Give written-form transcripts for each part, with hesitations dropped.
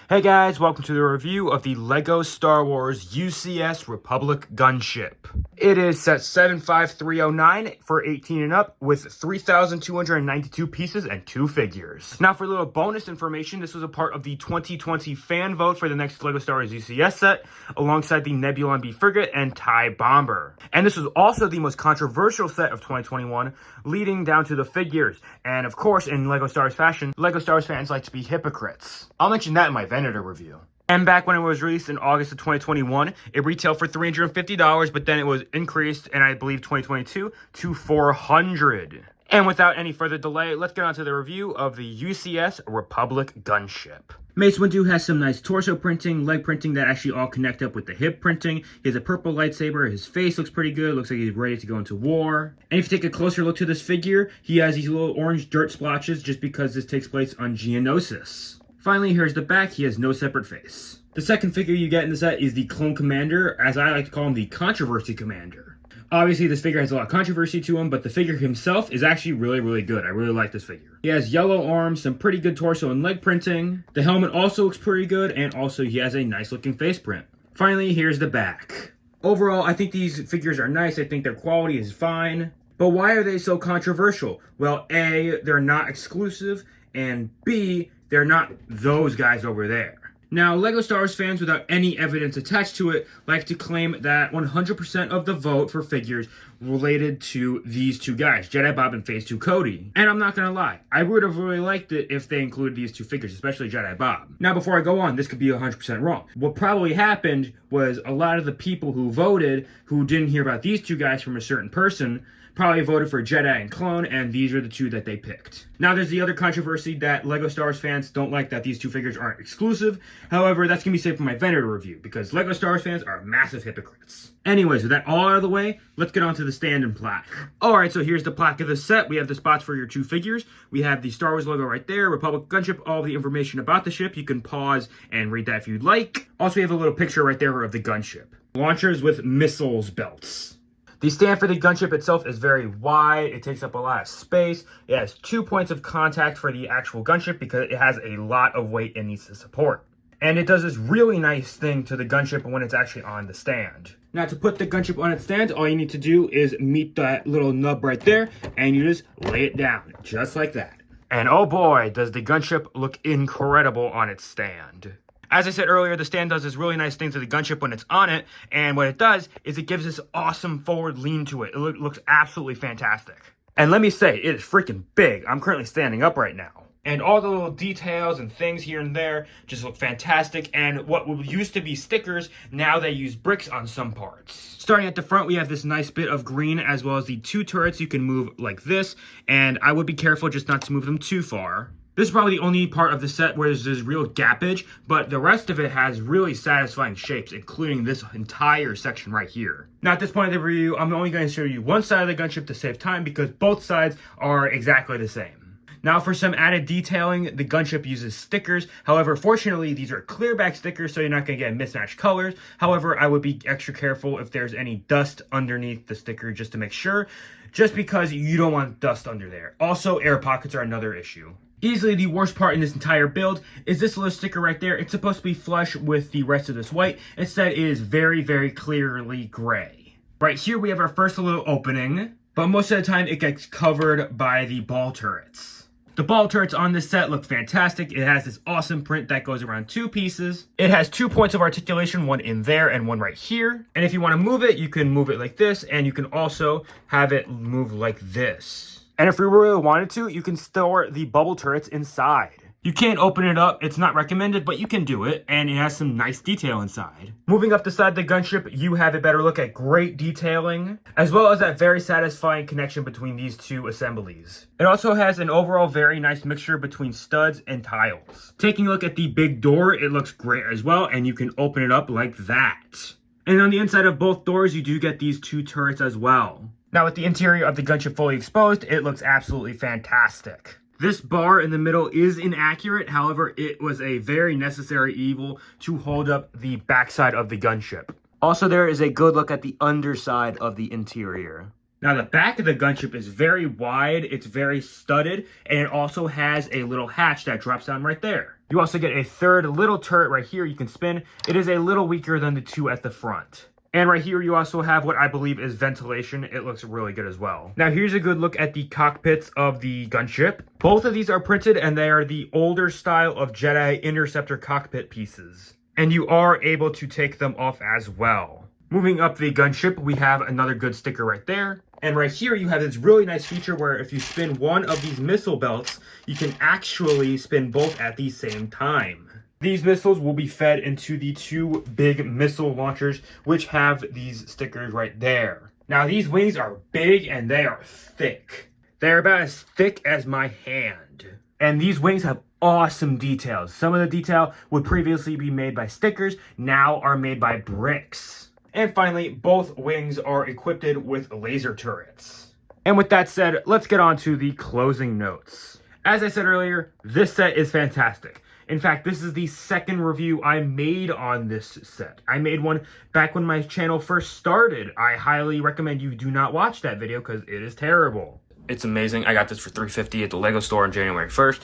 Hey guys, welcome to the review of the LEGO Star Wars UCS Republic Gunship. It is set 75309 for 18 and up with 3,292 pieces and 2 figures. Now for a little bonus information, this was a part of the 2020 fan vote for the next LEGO Star Wars UCS set, alongside the Nebula B Frigate and TIE Bomber. And this was also the most controversial set of 2021, leading down to the figures. And of course, in LEGO Star Wars fashion, LEGO Star Wars fans like to be hypocrites. I'll mention that in my vendor review. And back when it was released in August of 2021, it retailed for $350, but then it was increased in, I believe, 2022 to $400. And without any further delay, let's get on to the review of the UCS Republic Gunship. Mace Windu has some nice torso printing, leg printing that actually all connect up with the hip printing. He has a purple lightsaber. His face looks pretty good. Looks like he's ready to go into war. And if you take a closer look to this figure, he has these little orange dirt splotches just because this takes place on Geonosis. Finally, here's the back. He has no separate face. The second figure you get in the set is the Clone Commander, as I like to call him, the Controversy Commander. Obviously, this figure has a lot of controversy to him, but the figure himself is actually really good. I really like this figure. He has yellow arms, some pretty good torso and leg printing. The helmet also looks pretty good, and also he has a nice looking face print. Finally, here's the back. Overall, I think these figures are nice. I think their quality is fine. But why are they so controversial? Well, A, they're not exclusive, and B, they're not those guys over there. Now, LEGO Star Wars fans without any evidence attached to it like to claim that 100% of the vote for figures related to these two guys, Jedi Bob and Phase 2 Cody. And I'm not gonna lie, I would have really liked it if they included these two figures, especially Jedi Bob. Now, before I go on, this could be 100% wrong. What probably happened was a lot of the people who voted, who didn't hear about these two guys from a certain person, probably voted for Jedi and Clone, and these are the two that they picked. Now, there's the other controversy that LEGO Star Wars fans don't like that these two figures aren't exclusive. However, that's going to be saved for my vendor review, because LEGO Star Wars fans are massive hypocrites. Anyways, with that all out of the way, let's get on to the stand and plaque. Alright, so here's the plaque of the set. We have the spots for your two figures. We have the Star Wars logo right there, Republic Gunship, all the information about the ship. You can pause and read that if you'd like. Also, we have a little picture right there of the gunship. Launchers with missiles belts. The stand for the gunship itself is very wide. It takes up a lot of space. It has 2 points of contact for the actual gunship because it has a lot of weight it needs to support. And it does this really nice thing to the gunship when it's actually on the stand. Now, to put the gunship on its stand, all you need to do is meet that little nub right there, and you just lay it down, just like that. And oh boy, does the gunship look incredible on its stand. As I said earlier, the stand does this really nice thing to the gunship when it's on it, and what it does is it gives this awesome forward lean to it. It looks absolutely fantastic. And let me say, it is freaking big. I'm currently standing up right now. And all the little details and things here and there just look fantastic. And what used to be stickers, now they use bricks on some parts. Starting at the front, we have this nice bit of green, as well as the 2 turrets you can move like this. And I would be careful just not to move them too far. This is probably the only part of the set where there's real gappage, but the rest of it has really satisfying shapes, including this entire section right here. Now, at this point of the review, I'm only going to show you one side of the gunship to save time because both sides are exactly the same. Now, for some added detailing, the gunship uses stickers. However, fortunately, these are clear back stickers, so you're not going to get mismatched colors. However, I would be extra careful if there's any dust underneath the sticker just to make sure, just because you don't want dust under there. Also, air pockets are another issue. Easily the worst part in this entire build is this little sticker right there. It's supposed to be flush with the rest of this white. Instead, it is very clearly gray. Right here, we have our first little opening, but most of the time it gets covered by the ball turrets. The ball turrets on this set look fantastic. It has this awesome print that goes around 2 pieces. It has 2 points of articulation, one in there and one right here. And if you want to move it, you can move it like this, and you can also have it move like this. And if you really wanted to, you can store the bubble turrets inside. You can't open it up, it's not recommended, but you can do it, and it has some nice detail inside. Moving up the side of the gunship, you have a better look at great detailing, as well as that very satisfying connection between these two assemblies. It also has an overall very nice mixture between studs and tiles. Taking a look at the big door, it looks great as well, and you can open it up like that. And on the inside of both doors, you do get these 2 turrets as well. Now, with the interior of the gunship fully exposed, it looks absolutely fantastic. This bar in the middle is inaccurate. However, it was a very necessary evil to hold up the backside of the gunship. Also, there is a good look at the underside of the interior. Now, the back of the gunship is very wide, it's very studded, and it also has a little hatch that drops down right there. You also get a third little turret right here you can spin. It is a little weaker than the two at the front. And right here, you also have what I believe is ventilation. It looks really good as well. Now, here's a good look at the cockpits of the gunship. Both of these are printed, and they are the older style of Jedi Interceptor cockpit pieces. And you are able to take them off as well. Moving up the gunship, we have another good sticker right there. And right here, you have this really nice feature where if you spin one of these missile belts, you can actually spin both at the same time. These missiles will be fed into the two big missile launchers, which have these stickers right there. Now, these wings are big and they are thick. They're about as thick as my hand. And these wings have awesome details. Some of the detail would previously be made by stickers, now are made by bricks. And finally, both wings are equipped with laser turrets. And with that said, let's get on to the closing notes. As I said earlier, this set is fantastic. In fact, this is the second review I made on this set. I made one back when my channel first started. I highly recommend you do not watch that video because it is terrible. It's amazing. I got this for $350 at the Lego store on January 1st.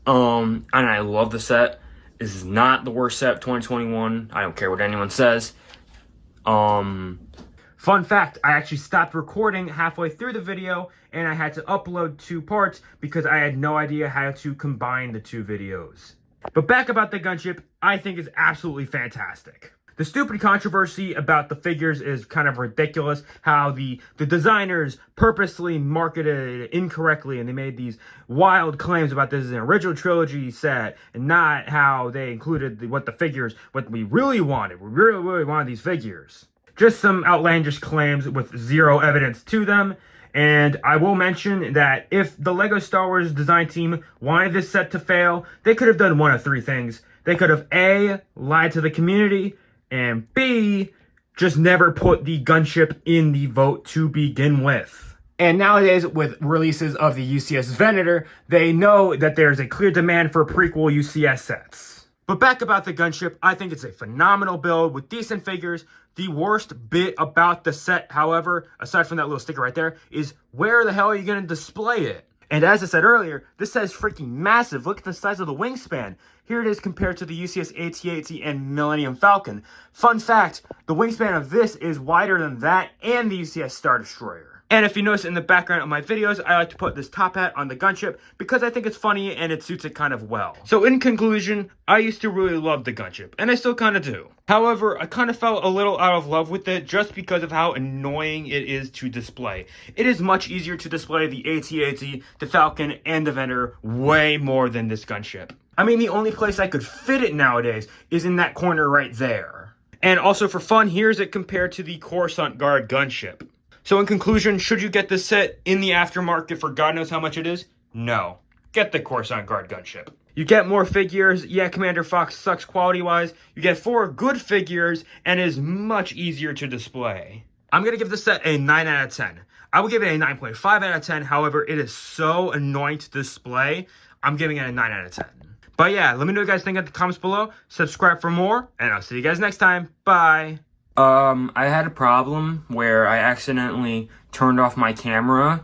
And I love the set. This is not the worst set of 2021. I don't care what anyone says. Fun fact, I actually stopped recording halfway through the video and I had to upload 2 parts because I had no idea how to combine the 2 videos. But back about the gunship, I think is absolutely fantastic. The stupid controversy about the figures is kind of ridiculous, how the designers purposely marketed it incorrectly and they made these wild claims about this is an original trilogy set and not how they included what we really wanted. We really wanted these figures. Just some outlandish claims with zero evidence to them. And I will mention that if the LEGO Star Wars design team wanted this set to fail, they could have done one of 3 things. They could have A, lied to the community, and B, just never put the gunship in the vote to begin with. And nowadays, with releases of the UCS Venator, they know that there's a clear demand for prequel UCS sets. But back about the gunship, I think it's a phenomenal build with decent figures. The worst bit about the set, however, aside from that little sticker right there, is where the hell are you going to display it? And as I said earlier, this set is freaking massive. Look at the size of the wingspan. Here it is compared to the UCS AT-AT and Millennium Falcon. Fun fact, the wingspan of this is wider than that and the UCS Star Destroyer. And if you notice in the background of my videos, I like to put this top hat on the gunship because I think it's funny and it suits it kind of well. So in conclusion, I used to really love the gunship, and I still kind of do. However, I kind of fell a little out of love with it just because of how annoying it is to display. It is much easier to display the AT-AT, the Falcon, and the Venator way more than this gunship. I mean, the only place I could fit it nowadays is in that corner right there. And also for fun, here's it compared to the Coruscant Guard gunship. So in conclusion, should you get this set in the aftermarket for God knows how much it is? No. Get the Coruscant Guard gunship. You get more figures. Yeah, Commander Fox sucks quality-wise. You get 4 good figures and is much easier to display. I'm going to give this set a 9 out of 10. I will give it a 9.5 out of 10. However, it is so annoying to display. I'm giving it a 9 out of 10. But yeah, let me know what you guys think in the comments below. Subscribe for more, and I'll see you guys next time. Bye. I had a problem where I accidentally turned off my camera